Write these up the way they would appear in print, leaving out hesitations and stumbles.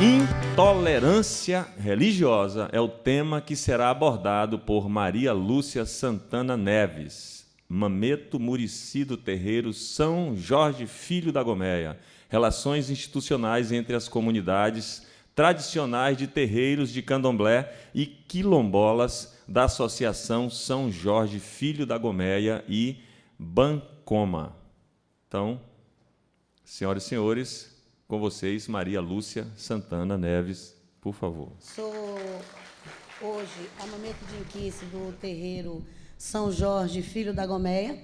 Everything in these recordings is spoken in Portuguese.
Intolerância religiosa é o tema que será abordado por Maria Lúcia Santana Neves, Mameto Murici do Terreiro São Jorge Filho da Gomeia, relações institucionais entre as comunidades tradicionais de terreiros de candomblé e quilombolas da Associação São Jorge Filho da Gomeia e Bancoma. Então, senhoras e senhores, com vocês, Maria Lúcia Santana Neves, por favor. Sou hoje a Mameto Dinquice do terreiro São Jorge Filho da Gomeia,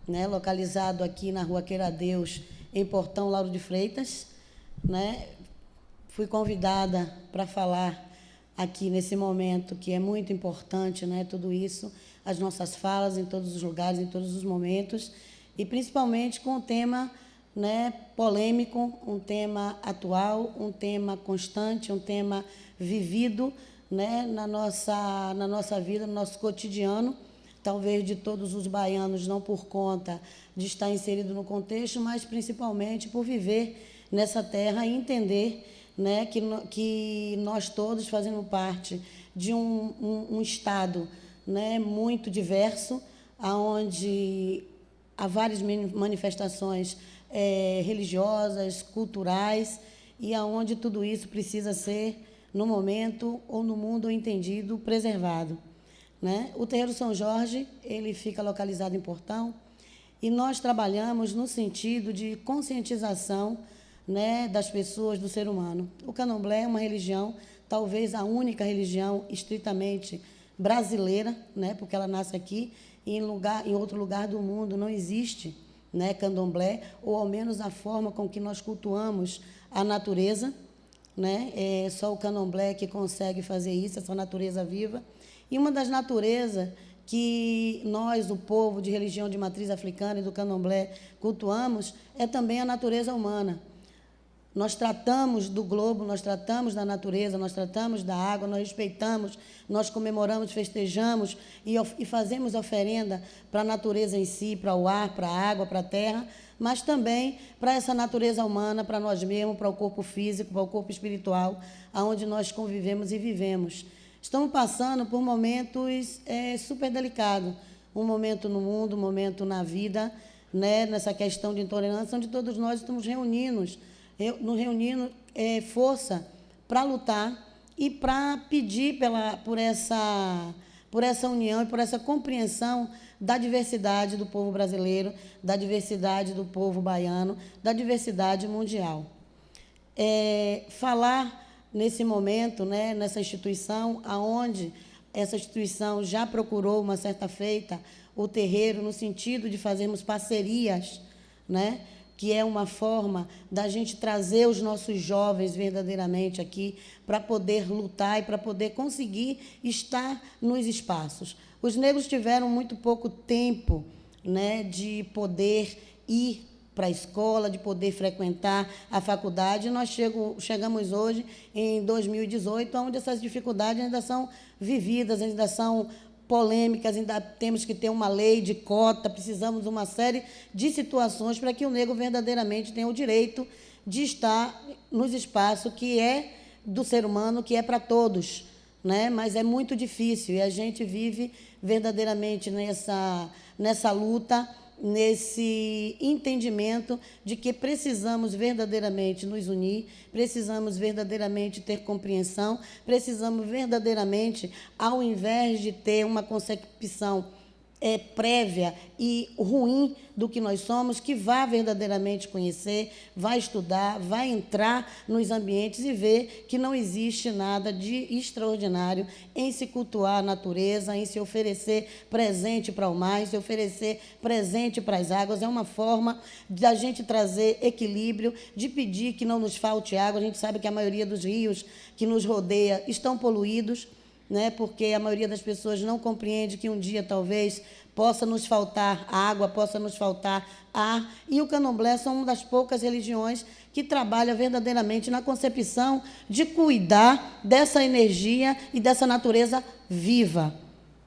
né, localizado aqui na Rua Queiradeus, em Portão Lauro de Freitas. Né? Fui convidada para falar aqui nesse momento, que é muito importante, né, tudo isso, as nossas falas em todos os lugares, em todos os momentos, e principalmente com o tema, né, polêmico, um tema atual, um tema constante, um tema vivido, né, na nossa vida, no nosso cotidiano, talvez de todos os baianos, não por conta de estar inserido no contexto, mas principalmente por viver nessa terra e entender, né, que nós todos fazemos parte de um estado, né, muito diverso, onde há várias manifestações religiosas, culturais, e aonde tudo isso precisa ser, no momento ou no mundo entendido, preservado. Né? O Terreiro São Jorge, ele fica localizado em Portão, e nós trabalhamos no sentido de conscientização, né, das pessoas, do ser humano. O candomblé é uma religião, talvez a única religião estritamente brasileira, né, porque ela nasce aqui, e em outro lugar do mundo não existe, né, candomblé, ou ao menos a forma com que nós cultuamos a natureza. Né? É só o candomblé que consegue fazer isso, essa natureza viva. E uma das naturezas que nós, o povo de religião de matriz africana e do candomblé, cultuamos, é também a natureza humana. Nós tratamos do globo, nós tratamos da natureza, nós tratamos da água, nós respeitamos, nós comemoramos, festejamos e fazemos oferenda para a natureza em si, para o ar, para a água, para a terra, mas também para essa natureza humana, para nós mesmos, para o corpo físico, para o corpo espiritual, aonde nós convivemos e vivemos. Estamos passando por momentos super delicados, um momento no mundo, um momento na vida, né, nessa questão de intolerância, onde todos nós estamos reunindo força para lutar e para pedir por essa união e por essa compreensão da diversidade do povo brasileiro, da diversidade do povo baiano, da diversidade mundial. Falar nesse momento, né, nessa instituição, aonde essa instituição já procurou, uma certa feita, o terreiro, no sentido de fazermos parcerias, né, que é uma forma da gente trazer os nossos jovens verdadeiramente aqui para poder lutar e para poder conseguir estar nos espaços. Os negros tiveram muito pouco tempo, né, de poder ir para a escola, de poder frequentar a faculdade. Nós chegamos hoje, em 2018, onde essas dificuldades ainda são vividas, ainda são polêmicas, ainda temos que ter uma lei de cota, precisamos de uma série de situações para que o negro verdadeiramente tenha o direito de estar nos espaços que é do ser humano, que é para todos, né? Mas é muito difícil e a gente vive verdadeiramente nessa luta, nesse entendimento de que precisamos verdadeiramente nos unir, precisamos verdadeiramente ter compreensão, precisamos verdadeiramente, ao invés de ter uma concepção prévia e ruim do que nós somos, que vá verdadeiramente conhecer, vai estudar, vai entrar nos ambientes e ver que não existe nada de extraordinário em se cultuar a natureza, em se oferecer presente para o mar, em se oferecer presente para as águas. É uma forma de a gente trazer equilíbrio, de pedir que não nos falte água. A gente sabe que a maioria dos rios que nos rodeia estão poluídos, né, porque a maioria das pessoas não compreende que um dia talvez possa nos faltar água, possa nos faltar ar, e o candomblé são uma das poucas religiões que trabalha verdadeiramente na concepção de cuidar dessa energia e dessa natureza viva,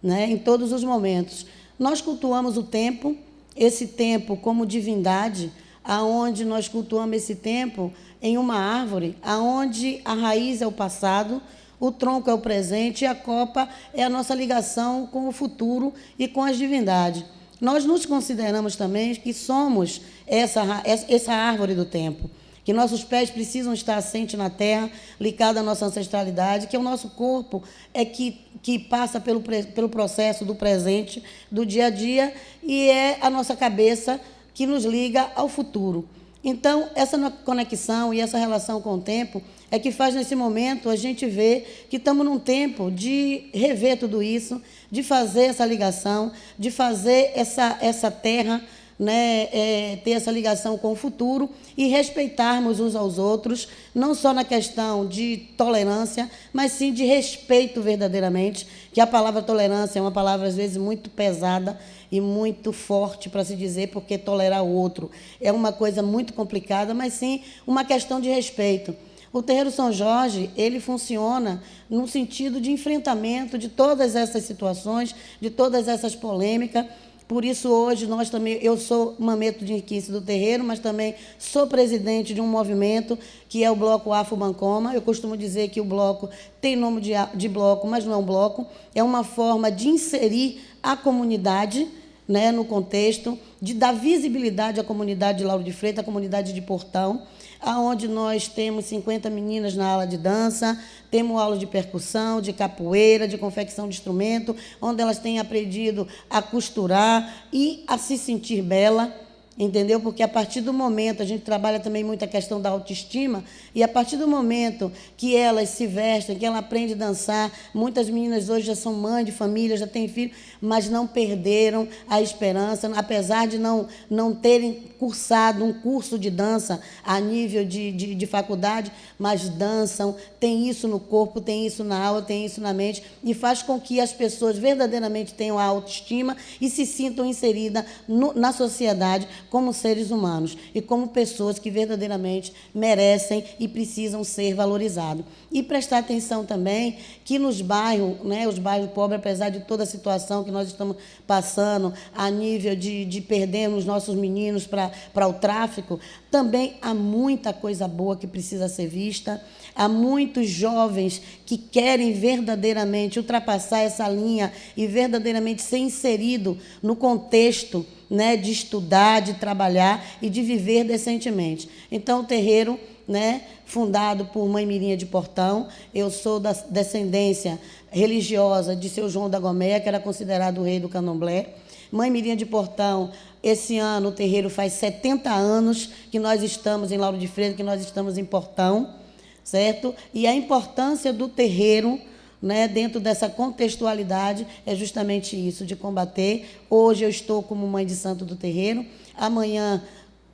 né, em todos os momentos. Nós cultuamos o tempo, esse tempo como divindade, aonde nós cultuamos esse tempo em uma árvore, aonde a raiz é o passado, o tronco é o presente e a copa é a nossa ligação com o futuro e com as divindades. Nós nos consideramos também que somos essa árvore do tempo, que nossos pés precisam estar assentes na terra, ligados à nossa ancestralidade, que o nosso corpo é que passa pelo processo do presente, do dia a dia, e é a nossa cabeça que nos liga ao futuro. Então, essa conexão e essa relação com o tempo é que faz, nesse momento, a gente ver que estamos num tempo de rever tudo isso, de fazer essa ligação, de fazer essa terra, né, ter essa ligação com o futuro e respeitarmos uns aos outros, não só na questão de tolerância, mas sim de respeito verdadeiramente, que a palavra tolerância é uma palavra, às vezes, muito pesada e muito forte para se dizer, porque tolerar o outro é uma coisa muito complicada, mas sim uma questão de respeito. O Terreiro São Jorge, ele funciona no sentido de enfrentamento de todas essas situações, de todas essas polêmicas. Por isso, hoje, nós também, eu sou mameto de inquice do terreiro, mas também sou presidente de um movimento que é o Bloco Afro-Bancoma. Eu costumo dizer que o bloco tem nome de bloco, mas não é um bloco. É uma forma de inserir a comunidade, né, no contexto, de dar visibilidade à comunidade de Lauro de Freitas, à comunidade de Portão, onde nós temos 50 meninas na aula de dança, temos aula de percussão, de capoeira, de confecção de instrumento, onde elas têm aprendido a costurar e a se sentir bela, entendeu? Porque a partir do momento, a gente trabalha também muito a questão da autoestima, e a partir do momento que elas se vestem, que ela aprende a dançar, muitas meninas hoje já são mães de família, já têm filhos, mas não perderam a esperança, apesar de não terem cursado um curso de dança a nível de faculdade, mas dançam, tem isso no corpo, tem isso na aula, tem isso na mente, e faz com que as pessoas verdadeiramente tenham a autoestima e se sintam inseridas na sociedade como seres humanos e como pessoas que verdadeiramente merecem e precisam ser valorizados. E prestar atenção também que nos bairros, né, os bairros pobres, apesar de toda a situação que nós estamos passando a nível de perdermos nossos meninos para o tráfico, também há muita coisa boa que precisa ser vista. Há muitos jovens que querem verdadeiramente ultrapassar essa linha e verdadeiramente ser inserido no contexto, né, de estudar, de trabalhar e de viver decentemente. Então, o terreiro, né, fundado por Mãe Mirinha de Portão, eu sou da descendência religiosa de Seu João da Gomeia, que era considerado o rei do candomblé. Mãe Mirinha de Portão, esse ano o terreiro faz 70 anos que nós estamos em Lauro de Freitas, que nós estamos em Portão, certo? E a importância do terreiro, né, dentro dessa contextualidade, é justamente isso, de combater. Hoje eu estou como mãe de santo do terreiro, amanhã,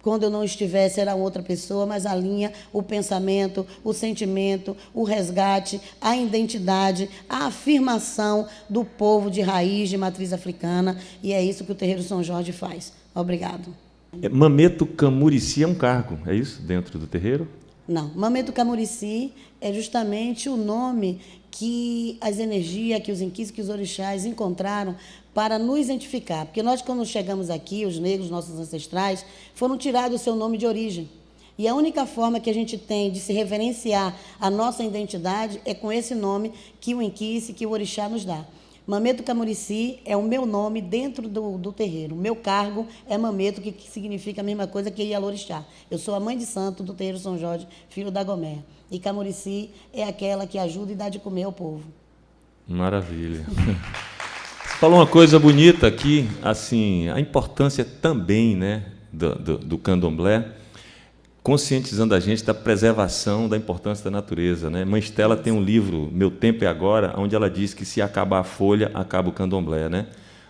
quando eu não estiver, será outra pessoa, mas a linha, o pensamento, o sentimento, o resgate, a identidade, a afirmação do povo de raiz, de matriz africana, e é isso que o Terreiro São Jorge faz. Obrigado. Mameto Camurici é um cargo, é isso, dentro do terreiro? Não, Mameto Camurici é justamente o nome que as energias, que os inquices, que os orixás encontraram para nos identificar. Porque nós, quando chegamos aqui, os negros, nossos ancestrais, foram tirados o seu nome de origem. E a única forma que a gente tem de se reverenciar a nossa identidade é com esse nome que o inquice, que o orixá nos dá. Mameto Camurici é o meu nome dentro do terreiro. O meu cargo é Mameto, que significa a mesma coisa que Ialorixá. Eu sou a mãe de santo do terreiro São Jorge, filho da Gomeia. E Camurici é aquela que ajuda e dá de comer ao povo. Maravilha. Você falou uma coisa bonita aqui, assim, a importância também, né, do candomblé, conscientizando a gente da preservação da importância da natureza, né? Mãe Estela tem um livro, Meu Tempo é Agora, onde ela diz que se acabar a folha, acaba o candomblé, né?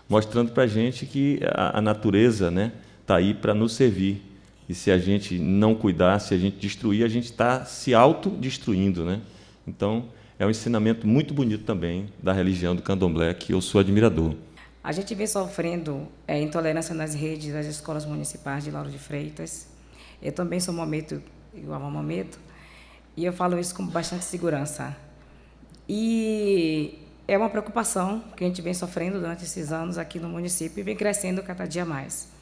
Mostrando para a gente que a natureza, né, está aí para nos servir. E se a gente não cuidar, se a gente destruir, a gente está se autodestruindo, né? Então, é um ensinamento muito bonito também da religião do candomblé, que eu sou admirador. A gente vem sofrendo intolerância nas redes das escolas municipais de Lauro de Freitas. Eu também sou mameto, igual a mameto, e eu falo isso com bastante segurança. E é uma preocupação que a gente vem sofrendo durante esses anos aqui no município e vem crescendo cada dia mais.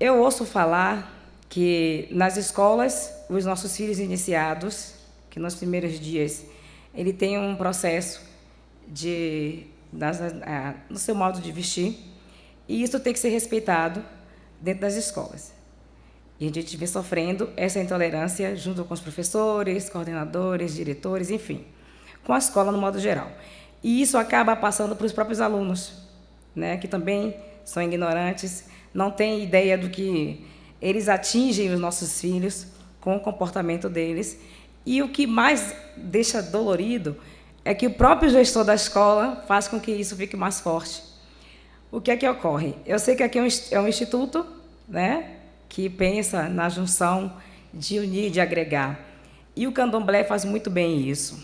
Eu ouço falar que nas escolas, os nossos filhos iniciados, que nos primeiros dias, ele tem um processo no seu modo de vestir, e isso tem que ser respeitado dentro das escolas. E a gente vem sofrendo essa intolerância junto com os professores, coordenadores, diretores, enfim, com a escola no modo geral. E isso acaba passando para os próprios alunos, né, que também são ignorantes, não têm ideia do que eles atingem os nossos filhos com o comportamento deles. E o que mais deixa dolorido é que o próprio gestor da escola faz com que isso fique mais forte. O que é que ocorre? Eu sei que aqui é um instituto, né, que pensa na junção de unir, de agregar. E o candomblé faz muito bem isso.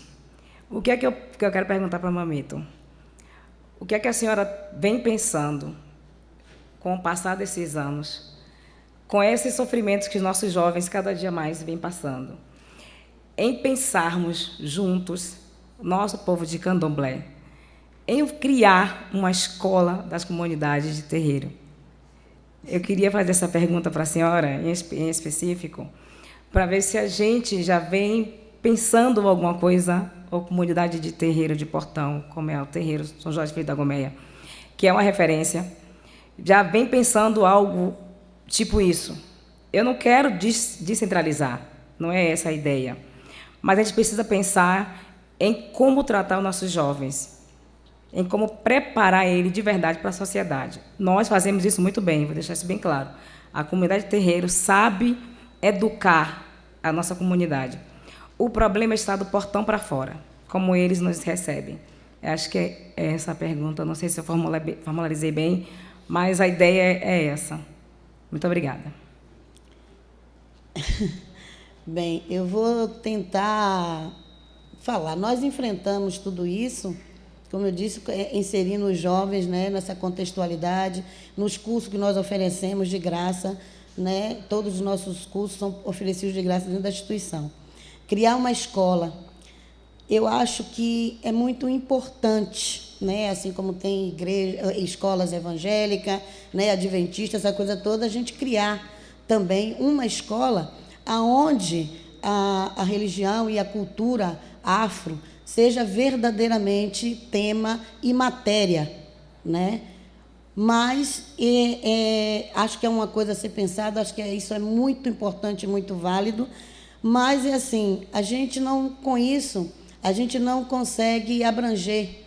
O que é que eu quero perguntar para a Mameto? O que é que a senhora vem pensando com o passar desses anos, com esses sofrimentos que os nossos jovens cada dia mais vêm passando, em pensarmos juntos, nosso povo de candomblé, em criar uma escola das comunidades de terreiro? Eu queria fazer essa pergunta para a senhora, em específico, para ver se a gente já vem pensando em alguma coisa, ou comunidade de terreiro de Portão, como é o terreiro São Jorge Filho da Gomeia, que é uma referência, já vem pensando algo tipo isso. Eu não quero descentralizar, não é essa a ideia, mas a gente precisa pensar em como tratar os nossos jovens, em como preparar ele de verdade para a sociedade. Nós fazemos isso muito bem, vou deixar isso bem claro. A comunidade de terreiro sabe educar a nossa comunidade. O problema está do portão para fora, como eles nos recebem. Eu acho que é essa a pergunta, não sei se eu formalizei bem, mas a ideia é essa. Muito obrigada. Bem, eu vou tentar falar. Nós enfrentamos tudo isso, como eu disse, inserindo os jovens, né, nessa contextualidade, nos cursos que nós oferecemos de graça, né, todos os nossos cursos são oferecidos de graça dentro da instituição. Criar uma escola, eu acho que é muito importante, né, assim como tem escolas evangélicas, né, adventistas, essa coisa toda, a gente criar também uma escola aonde a religião e a cultura afro seja verdadeiramente tema e matéria, né? Mas acho que é uma coisa a ser pensada, acho que isso é muito importante, muito válido, mas é assim, a gente não, com isso, a gente não consegue abranger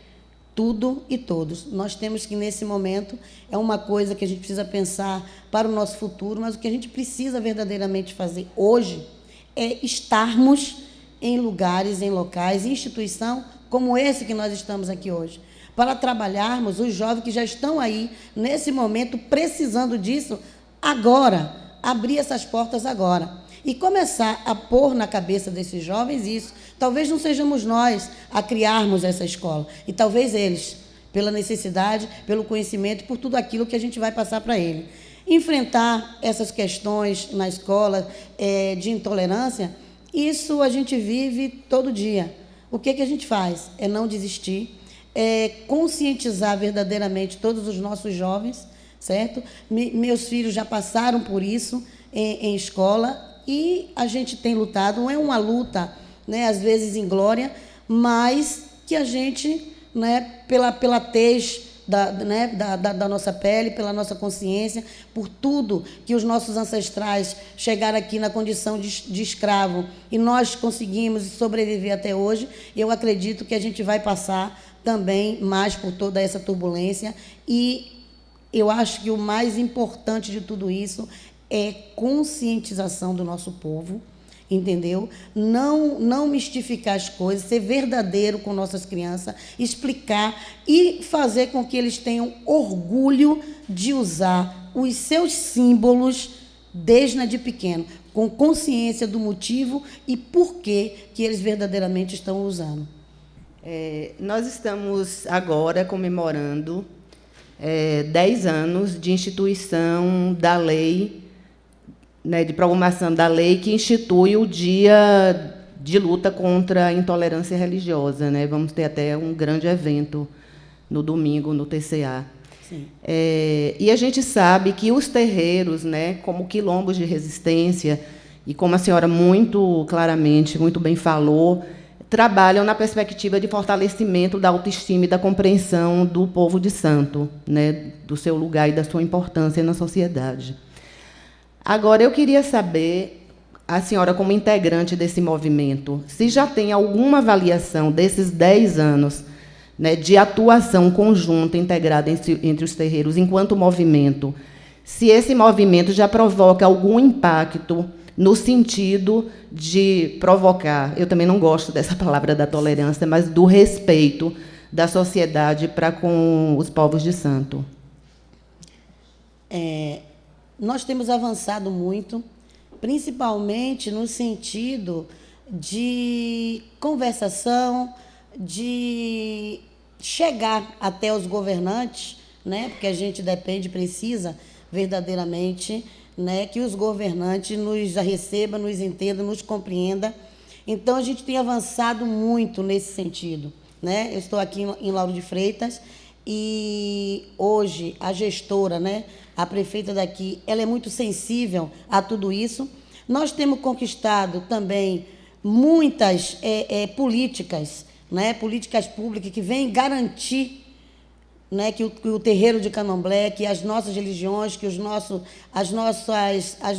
tudo e todos. Nós temos que, nesse momento, é uma coisa que a gente precisa pensar para o nosso futuro, mas o que a gente precisa verdadeiramente fazer hoje é estarmos em lugares, em locais, em instituição como esse que nós estamos aqui hoje, para trabalharmos os jovens que já estão aí, nesse momento, precisando disso agora, abrir essas portas agora. E começar a pôr na cabeça desses jovens isso. Talvez não sejamos nós a criarmos essa escola, e talvez eles, pela necessidade, pelo conhecimento, por tudo aquilo que a gente vai passar para ele. Enfrentar essas questões na escola de intolerância, isso a gente vive todo dia. O que a gente faz? É não desistir, é conscientizar verdadeiramente todos os nossos jovens, certo? Meus filhos já passaram por isso em escola, e a gente tem lutado. Não é uma luta, né, às vezes inglória, mas que a gente, né, pela tez da nossa pele, pela nossa consciência, por tudo que os nossos ancestrais chegaram aqui na condição de escravo, e nós conseguimos sobreviver até hoje, eu acredito que a gente vai passar também mais por toda essa turbulência, e eu acho que o mais importante de tudo isso é conscientização do nosso povo, entendeu? Não mistificar as coisas, ser verdadeiro com nossas crianças, explicar e fazer com que eles tenham orgulho de usar os seus símbolos desde pequeno, com consciência do motivo e por que eles verdadeiramente estão usando. Nós estamos agora comemorando 10 anos de instituição da lei, né, de promulgação da lei que institui o Dia de Luta contra a Intolerância Religiosa, né? Vamos ter até um grande evento no domingo, no TCA. Sim. E a gente sabe que os terreiros, né, como quilombos de resistência, e como a senhora muito claramente, muito bem falou, trabalham na perspectiva de fortalecimento da autoestima e da compreensão do povo de santo, né, do seu lugar e da sua importância na sociedade. Agora, eu queria saber, a senhora como integrante desse movimento, se já tem alguma avaliação desses 10 anos, né, de atuação conjunta, integrada entre os terreiros, enquanto movimento, se esse movimento já provoca algum impacto no sentido de provocar, eu também não gosto dessa palavra da tolerância, mas do respeito da sociedade para com os povos de santo. Nós temos avançado muito, principalmente no sentido de conversação, de chegar até os governantes, né? Porque a gente precisa verdadeiramente, né, que os governantes nos recebam, nos entendam, nos compreendam. Então, a gente tem avançado muito nesse sentido, né? Eu estou aqui em Lauro de Freitas e hoje a gestora, né, a prefeita daqui, ela é muito sensível a tudo isso. Nós temos conquistado também muitas políticas, né, políticas públicas que vêm garantir, né, que o terreiro de Candomblé, que as nossas religiões, que as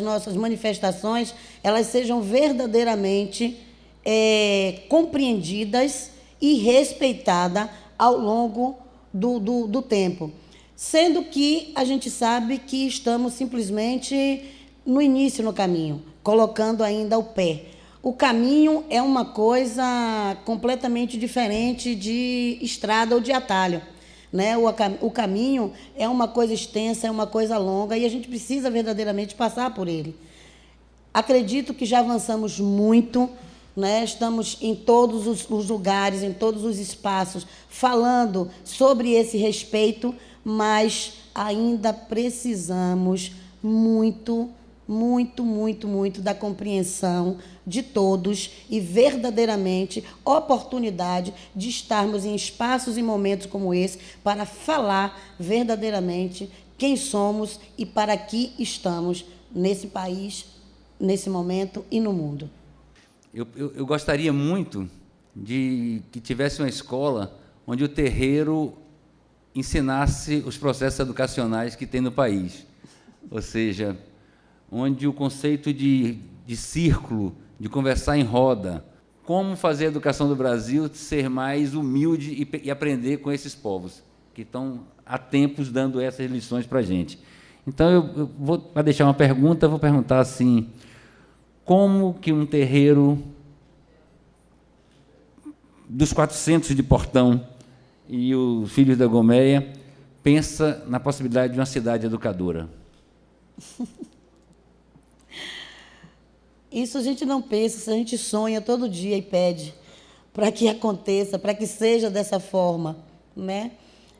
nossas manifestações, elas sejam verdadeiramente compreendidas e respeitadas ao longo do tempo. Sendo que a gente sabe que estamos simplesmente no início no caminho, colocando ainda o pé. O caminho é uma coisa completamente diferente de estrada ou de atalho, né? O caminho é uma coisa extensa, é uma coisa longa, e a gente precisa verdadeiramente passar por ele. Acredito que já avançamos muito, né? Estamos em todos os lugares, em todos os espaços, falando sobre esse respeito, mas ainda precisamos muito da compreensão de todos e verdadeiramente oportunidade de estarmos em espaços e momentos como esse para falar verdadeiramente quem somos e para que estamos nesse país, nesse momento e no mundo. Eu gostaria muito de que tivesse uma escola onde o terreiro ensinasse os processos educacionais que tem no país, ou seja, onde o conceito de círculo, de conversar em roda, como fazer a educação do Brasil ser mais humilde e aprender com esses povos, que estão há tempos dando essas lições para a gente. Então, eu vou, para deixar uma pergunta, vou perguntar assim, como que um terreiro dos 400 de Portão e os Filhos da Gomeia pensa na possibilidade de uma cidade educadora? Isso a gente não pensa, isso a gente sonha todo dia e pede para que aconteça, para que seja dessa forma, né?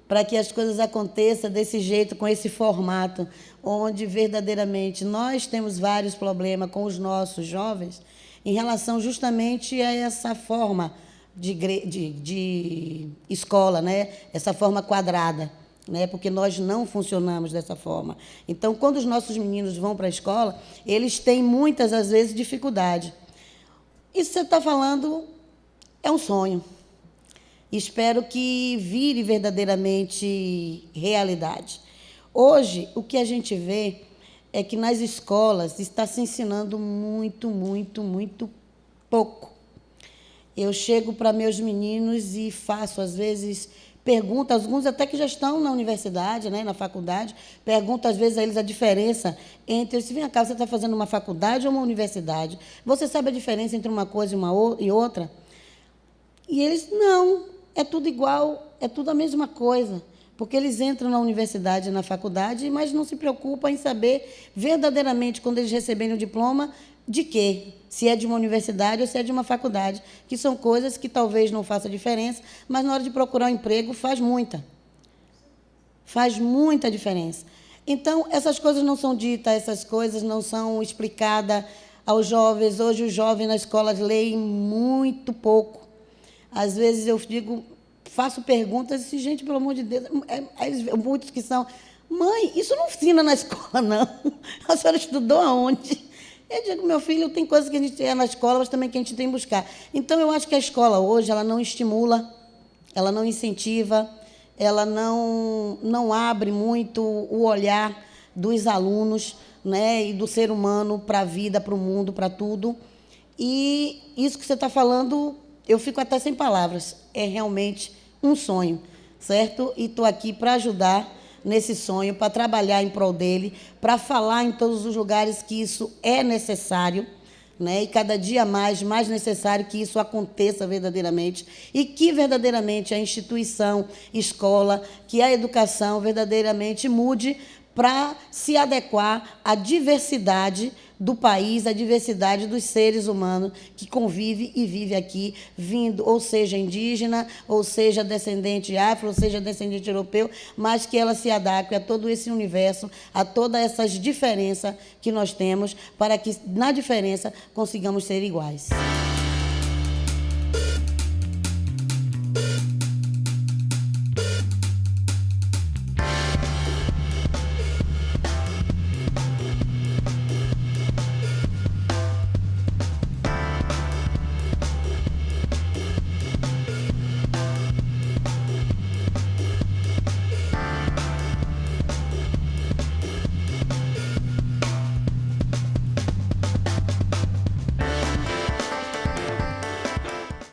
Para que as coisas aconteçam desse jeito, com esse formato, onde verdadeiramente nós temos vários problemas com os nossos jovens em relação justamente a essa forma de escola, né? Essa forma quadrada, né? Porque nós não funcionamos dessa forma. Então, quando os nossos meninos vão para a escola, eles têm muitas, às vezes, dificuldade. Isso que você está falando é um sonho. Espero que vire verdadeiramente realidade. Hoje, o que a gente vê é que nas escolas está se ensinando muito pouco. Eu chego para meus meninos e faço, às vezes, perguntas, alguns até que já estão na universidade, né, na faculdade, pergunto, às vezes, a eles a diferença entre... Se vem cá, você está fazendo uma faculdade ou uma universidade? Você sabe a diferença entre uma coisa e outra? E eles, não, é tudo igual, é tudo a mesma coisa. Porque eles entram na universidade e na faculdade, mas não se preocupam em saber verdadeiramente, quando eles receberem o diploma, de quê? Se é de uma universidade ou se é de uma faculdade, que são coisas que talvez não façam diferença, mas na hora de procurar um emprego faz muita. Faz muita diferença. Então, essas coisas não são ditas, essas coisas não são explicadas aos jovens. Hoje, os jovens na escola leem muito pouco. Às vezes, eu digo, faço perguntas e, gente, pelo amor de Deus, muitos que são, mãe, isso não ensina na escola, não. A senhora estudou aonde? Eu digo, meu filho, tem coisas que a gente é na escola, mas também que a gente tem que buscar. Então, eu acho que a escola hoje, ela não estimula, ela não incentiva, ela não abre muito o olhar dos alunos, né, e do ser humano para a vida, para o mundo, para tudo. E isso que você está falando, eu fico até sem palavras. É realmente um sonho, certo? E estou aqui para ajudar nesse sonho, para trabalhar em prol dele, para falar em todos os lugares que isso é necessário, né? E cada dia mais necessário que isso aconteça verdadeiramente e que verdadeiramente a instituição, escola, que a educação verdadeiramente mude para se adequar à diversidade do país, à diversidade dos seres humanos que convive e vive aqui, vindo, ou seja, indígena, ou seja, descendente afro, ou seja, descendente europeu, mas que ela se adeque a todo esse universo, a todas essas diferenças que nós temos, para que, na diferença, consigamos ser iguais.